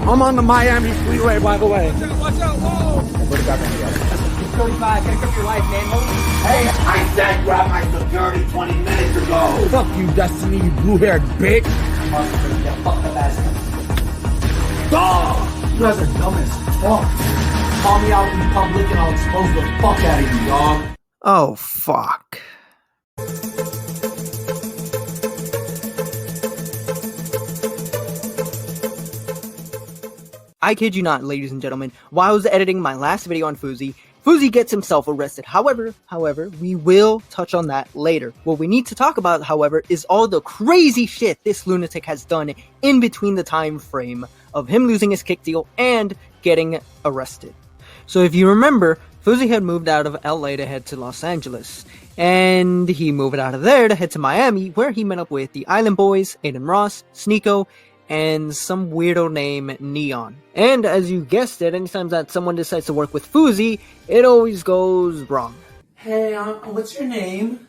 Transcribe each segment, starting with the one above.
I'm on the Miami freeway, by the way. Watch out, whoa! 35, gotta grip your life, man. Hey, I said grab my security 20 minutes ago. Fuck you, Destiny, you blue-haired bitch. Fuck the best. Dog! You guys are dumb as fuck. Call me out in public and I'll expose the fuck out of you, dog. Oh, fuck. I kid you not, ladies and gentlemen, while I was editing my last video on Fousey, Fousey gets himself arrested. However, we will touch on that later. What we need to talk about, however, is all the crazy shit this lunatic has done in between the time frame of him losing his kick deal and getting arrested. So if you remember, Fousey had moved out of LA to head to Los Angeles, and he moved out of there to head to Miami, where he met up with the Island Boys, Adin Ross, Sneako, and some weirdo named Neon. And as you guessed it, anytime that someone decides to work with Fousey, it always goes wrong. Hey, what's your name?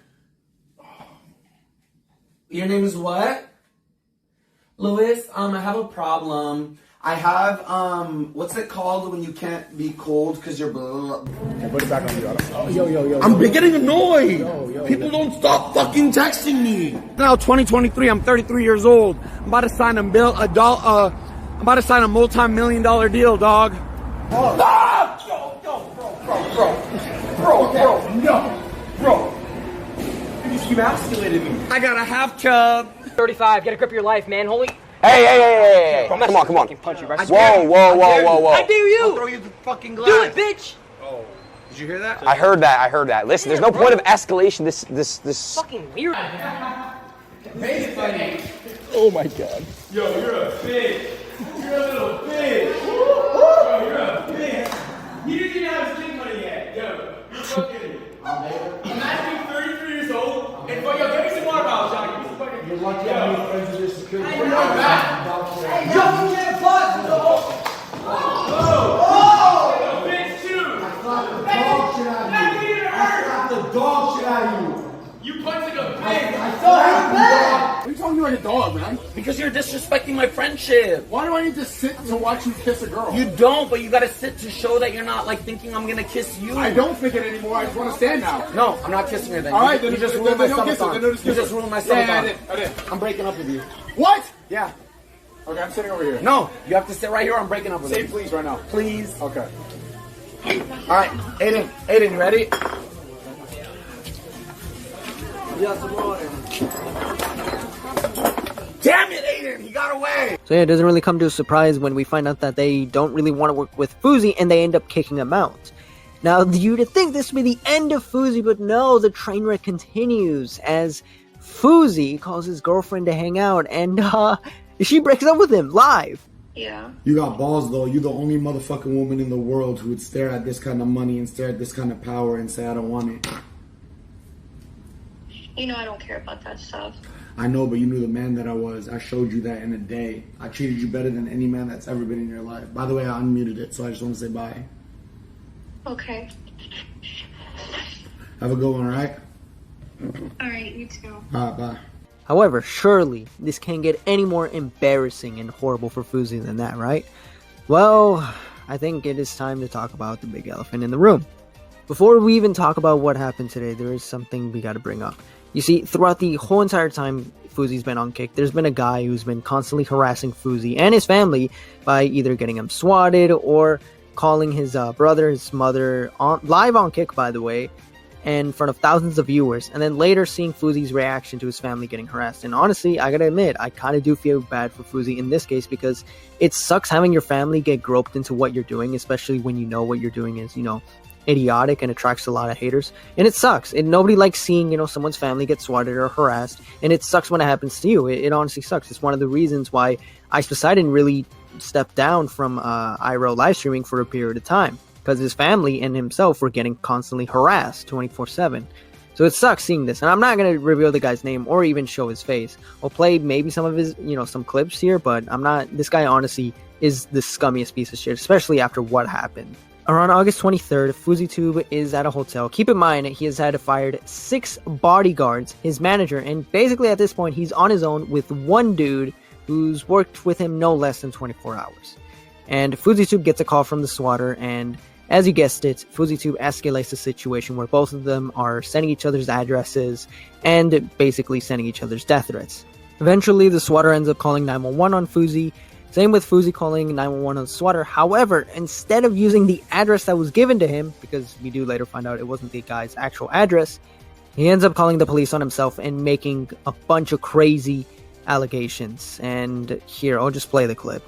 Your name is what? Louis, I have a problem. I have, what's it called when you can't be cold because you're Hey, put it back on the Yo. I'm getting annoyed. People don't stop fucking texting me. Now, 2023, I'm 33 years old. I'm about to sign I'm about to sign a multi-million-dollar deal, dog. Bro, you just emasculated me. I got a half chub. 35, gotta grip your life, man. Holy. Hey. Come on. Punch you right. Whoa. I dare you. I'll throw you the fucking glass. Do it, bitch. Oh, did you hear that? I heard that. Listen, there's no point of escalation. This. Fucking weird. Oh my god. Yo, you're a bitch. You're a little bitch. Yo, you're a bitch. He didn't even have his kid money yet. Yo, you're fucking. Imagine being 33 years old and yo, give me some water bottles, Johnny. Give me some fucking. You're lucky I'm your friends with your security. Hey, yo, you can't bust, yo. Oh, bitch too. I slapped the dog shit out of you. You punch like a bitch. I still have Why are you talking like a dog, man? because you're disrespecting my friendship. Why do I need to sit to watch you kiss a girl? You don't, but you gotta sit to show that you're not like thinking I'm gonna kiss you. I don't think it anymore. I just want to stand now. No, I'm not kissing her then. All right, you then just then ruined my don't kiss it. subathon. Then don't You kiss just it. ruined my Yeah, subathon. I did. I'm breaking up with you. What? Yeah. Okay, I'm sitting over here. No, you have to sit right here. I'm breaking up with Say you. please right now. Please. Okay. All right, Adin, you ready? Damn it, Adin, he got away. So yeah, it doesn't really come to a surprise when we find out that they don't really want to work with Fousey and they end up kicking him out. Now, you'd think this would be the end of Fousey, but no, the train wreck continues as Fousey calls his girlfriend to hang out and she breaks up with him live. Yeah. You got balls though. You're the only motherfucking woman in the world who would stare at this kind of money and stare at this kind of power and say, I don't want it. You know I don't care about that stuff. I know, but you knew the man that I was. I showed you that in a day. I treated you better than any man that's ever been in your life. By the way, I unmuted it, so I just want to say bye. Okay. Have a good one, alright? Alright, you too. Alright, bye. However, surely this can't get any more embarrassing and horrible for Fousey than that, right? Well, I think it is time to talk about the big elephant in the room. Before we even talk about what happened today, there is something we gotta bring up. You see, throughout the whole entire time Fousey's been on Kick, there's been a guy who's been constantly harassing Fousey and his family by either getting him swatted or calling his brother, his mother, live on Kick, by the way, in front of thousands of viewers, and then later seeing Fousey's reaction to his family getting harassed. And honestly, I gotta admit, I kind of do feel bad for Fousey in this case, because it sucks having your family get groped into what you're doing, especially when you know what you're doing is, idiotic and attracts a lot of haters. And it sucks. And nobody likes seeing, someone's family get swatted or harassed. And it sucks when it happens to you. It honestly sucks. It's one of the reasons why Ice Poseidon really stepped down from IRL live streaming for a period of time, because his family and himself were getting constantly harassed 24/7. So it sucks seeing this. And I'm not going to reveal the guy's name or even show his face. I'll play maybe some of his, some clips here, but this guy honestly is the scummiest piece of shit, especially after what happened. Around August 23rd, FouseyTube is at a hotel. Keep in mind, he has had fired 6 bodyguards, his manager, and basically at this point, he's on his own with one dude who's worked with him no less than 24 hours. And FouseyTube gets a call from the swatter, and as you guessed it, FouseyTube escalates the situation where both of them are sending each other's addresses and basically sending each other's death threats. Eventually, the swatter ends up calling 911 on Fousey. Same with Fousey calling 911 on the swatter. However, instead of using the address that was given to him, because we do later find out it wasn't the guy's actual address, he ends up calling the police on himself and making a bunch of crazy allegations. And here, I'll just play the clip.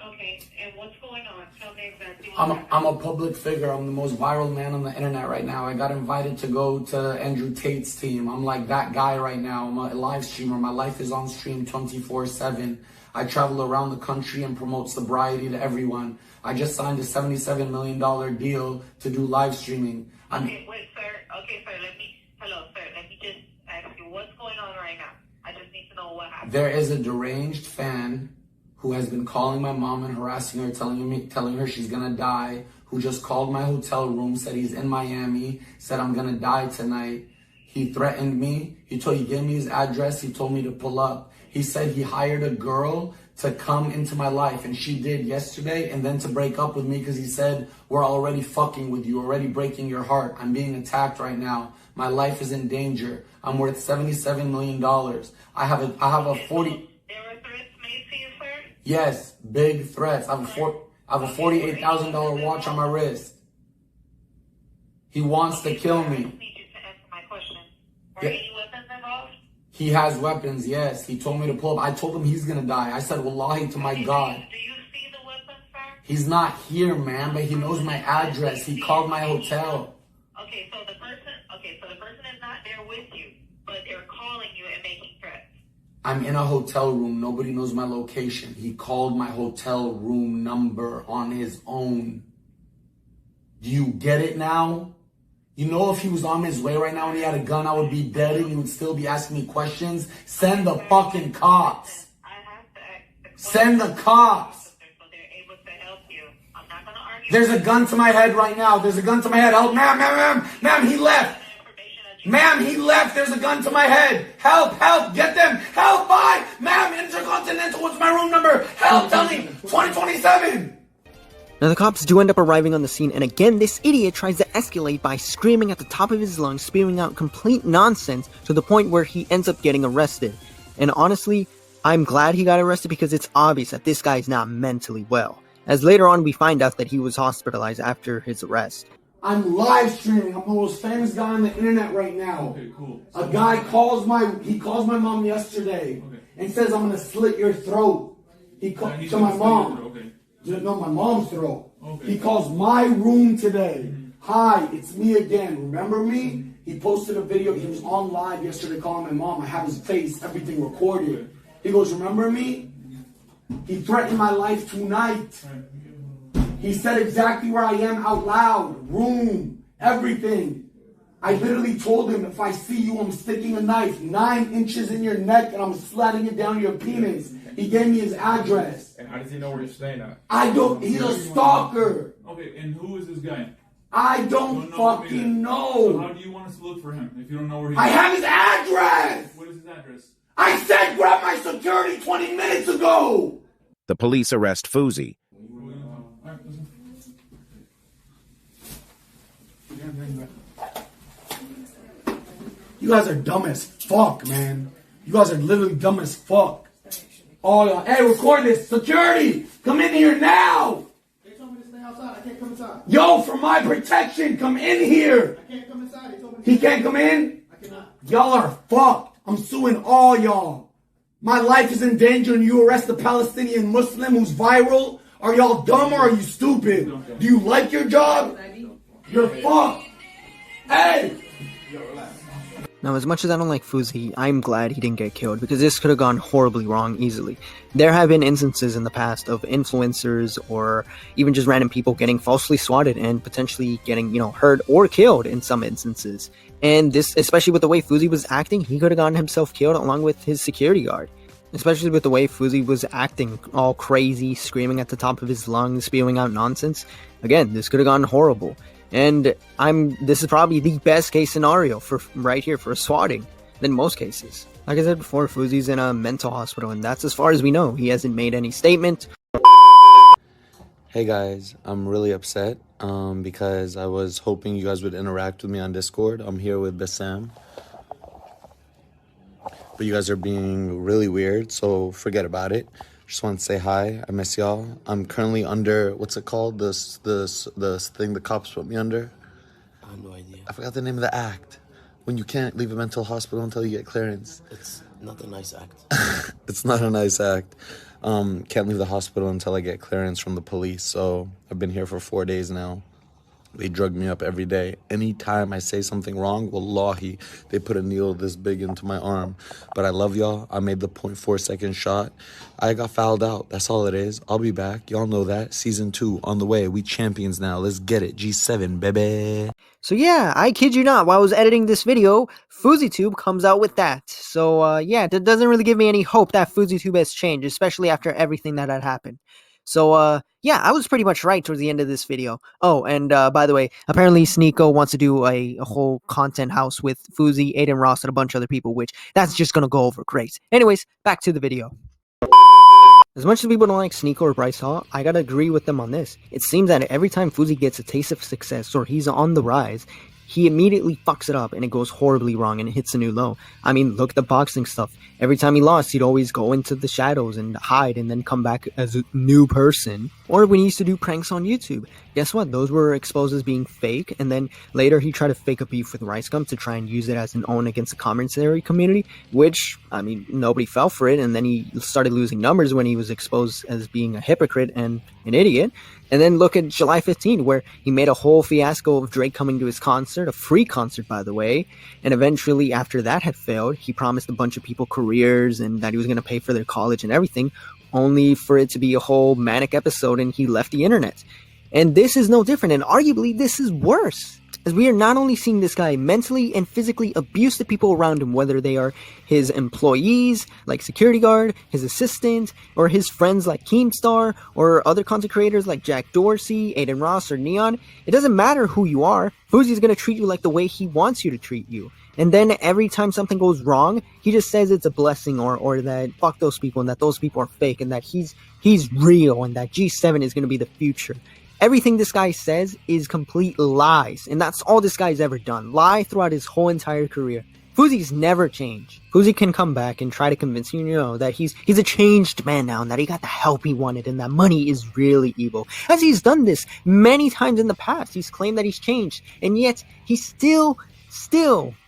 Okay, and what's going on? Tell me exactly I'm a public figure. I'm the most viral man on the internet right now. I got invited to go to Andrew Tate's team. I'm like that guy right now. I'm a live streamer. My life is on stream 24/7. I travel around the country and promote sobriety to everyone. I just signed a $77 million deal to do live streaming. Okay, wait, sir. Okay, sir, hello, sir. Let me just ask you, what's going on right now? I just need to know what happened. There is a deranged fan who has been calling my mom and harassing her, telling her she's gonna die, who just called my hotel room, said he's in Miami, said I'm gonna die tonight. He threatened me. He gave me his address. He told me to pull up. He said he hired a girl to come into my life, and she did yesterday, and then to break up with me because he said, we're already fucking with you, already breaking your heart. I'm being attacked right now. My life is in danger. I'm worth $77 million. I have a 40... There were threats made to you, sir? Yes, big threats. I have a $48,000 watch on my wrist. He wants to kill me. I just need you to answer my question. Were any weapons involved? He has weapons, yes. He told me to pull up. I told him he's gonna die. I said, wallahi to my God. Do you see the weapons, sir? He's not here, man, but he knows my address. He called my hotel. Okay, so the person is not there with you, but they're calling you and making threats. I'm in a hotel room. Nobody knows my location. He called my hotel room number on his own. Do you get it now? You know, if he was on his way right now and he had a gun, I would be dead and he would still be asking me questions. Send the fucking cops. I have to ask. Send the cops. So they're able to help you. I'm not going to argue. There's a gun to my head right now. There's a gun to my head. Help, ma'am, he left. Ma'am, he left. There's a gun to my head. Help, get them. Help, bye. Ma'am, Intercontinental, what's my room number? Help, tell me. 2027. Now the cops do end up arriving on the scene, and again this idiot tries to escalate by screaming at the top of his lungs, spewing out complete nonsense to the point where he ends up getting arrested. And honestly, I'm glad he got arrested because it's obvious that this guy is not mentally well, as later on we find out that he was hospitalized after his arrest. I'm live streaming. I'm the most famous guy on the internet right now. Okay, cool. A guy calls my mom yesterday and says I'm gonna slit your throat. He called to my mom. No, my mom's throat. Okay. He calls my room today. Hi, it's me again. Remember me? He posted a video. He was on live yesterday calling my mom. I have his face, everything recorded. He goes, remember me? He threatened my life tonight. He said exactly where I am out loud. Room, everything. I literally told him, if I see you, I'm sticking a knife 9 inches in your neck and I'm sliding it down your penis. He gave me his address. And how does he know where you're staying at? He's a stalker. Okay, and who is this guy? I don't fucking know. So how do you want us to look for him if you don't know where he is? I have his address. What is his address? I said grab my security 20 minutes ago. The police arrest Fousey. You guys are dumb as fuck, man. You guys are literally dumb as fuck. Oh, y'all. Hey, record this. Security, come in here now. They told me to stay outside. I can't come inside. Yo, for my protection, come in here. I can't come inside. They told me He can't come in? I cannot. Y'all are fucked. I'm suing all y'all. My life is in danger and you arrest a Palestinian Muslim who's viral? Are y'all dumb or are you stupid? Do you like your job? You're fucked. Hey! Now, as much as I don't like Fousey, I'm glad he didn't get killed, because this could have gone horribly wrong easily. There have been instances in the past of influencers or even just random people getting falsely swatted and potentially getting, hurt or killed in some instances. And this, especially with the way Fousey was acting, he could have gotten himself killed along with his security guard. Especially with the way Fousey was acting all crazy, screaming at the top of his lungs, spewing out nonsense. Again, this could have gone horrible. And this is probably the best case scenario for right here for swatting than most cases. Like I said before, Fuzi's in a mental hospital, and that's as far as we know. He hasn't made any statement. Hey guys, I'm really upset because I was hoping you guys would interact with me on Discord. I'm here with Bassam. But you guys are being really weird, so forget about it. Just want to say hi. I miss y'all. I'm currently under, what's it called? This thing the cops put me under. I have no idea. I forgot the name of the act. When you can't leave a mental hospital until you get clearance. It's not a nice act. It's not a nice act. Can't leave the hospital until I get clearance from the police. So I've been here for 4 days now. They drug me up every day. Anytime I say something wrong, wallahi, they put a needle this big into my arm. But I love y'all. I made the 0.4 second shot. I got fouled out. That's all it is. I'll be back. Y'all know that. Season 2 on the way. We champions now. Let's get it. G7, baby. So yeah, I kid you not, while I was editing this video, FuziTube comes out with that. So yeah, that doesn't really give me any hope that FuziTube has changed, especially after everything that had happened. So yeah, I was pretty much right towards the end of this video. Oh, and by the way, apparently Sneeko wants to do a whole content house with Fuzi, Aiden Ross, and a bunch of other people, which that's just gonna go over great. Anyways, back to the video. As much as people don't like Sneeko or Bryce Hall, I gotta agree with them on this. It seems that every time Fuzi gets a taste of success or he's on the rise, he immediately fucks it up and it goes horribly wrong and it hits a new low. I mean, look at the boxing stuff. Every time he lost, he'd always go into the shadows and hide and then come back as a new person. Or when he used to do pranks on YouTube. Guess what? Those were exposed as being fake, and then later he tried to fake a beef with Rice Gum to try and use it as an own against the commentary community, which, I mean, nobody fell for it, and then he started losing numbers when he was exposed as being a hypocrite and an idiot. And then look at July 15, where he made a whole fiasco of Drake coming to his concert, a free concert, by the way, and eventually, after that had failed, he promised a bunch of people careers and that he was going to pay for their college and everything, only for it to be a whole manic episode and he left the internet. And this is no different, and arguably this is worse, as we are not only seeing this guy mentally and physically abuse the people around him, whether they are his employees, like security guard, his assistant, or his friends like Keemstar, or other content creators like Jack Dorsey, Aiden Ross, or Neon. It doesn't matter who you are, Fuzi's gonna treat you like the way he wants you to treat you. And then every time something goes wrong, he just says it's a blessing, or that fuck those people, and that those people are fake, and that he's real, and that G7 is gonna be the future. Everything this guy says is complete lies, and that's all this guy's ever done. Lie throughout his whole entire career. Fuzi's never changed. Fuzi can come back and try to convince you, that he's a changed man now, and that he got the help he wanted, and that money is really evil. As he's done this many times in the past, he's claimed that he's changed, and yet he still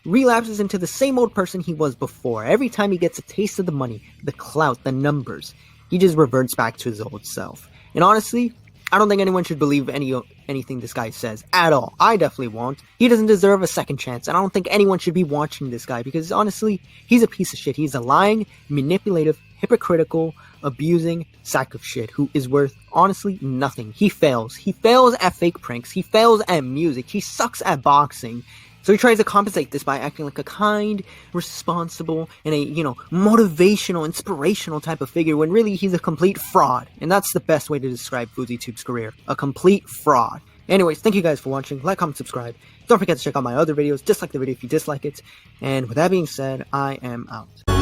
relapses into the same old person he was before. Every time he gets a taste of the money, the clout, the numbers, he just reverts back to his old self. And honestly, I don't think anyone should believe anything this guy says at all. I definitely won't. He doesn't deserve a second chance, and I don't think anyone should be watching this guy because honestly, he's a piece of shit. He's a lying, manipulative, hypocritical, abusing sack of shit who is worth, honestly, nothing. He fails. He fails at fake pranks. He fails at music. He sucks at boxing. So he tries to compensate this by acting like a kind, responsible, and a, motivational, inspirational type of figure when really he's a complete fraud. And that's the best way to describe FuziTube's career. A complete fraud. Anyways, thank you guys for watching. Like, comment, subscribe. Don't forget to check out my other videos. Dislike the video if you dislike it. And with that being said, I am out.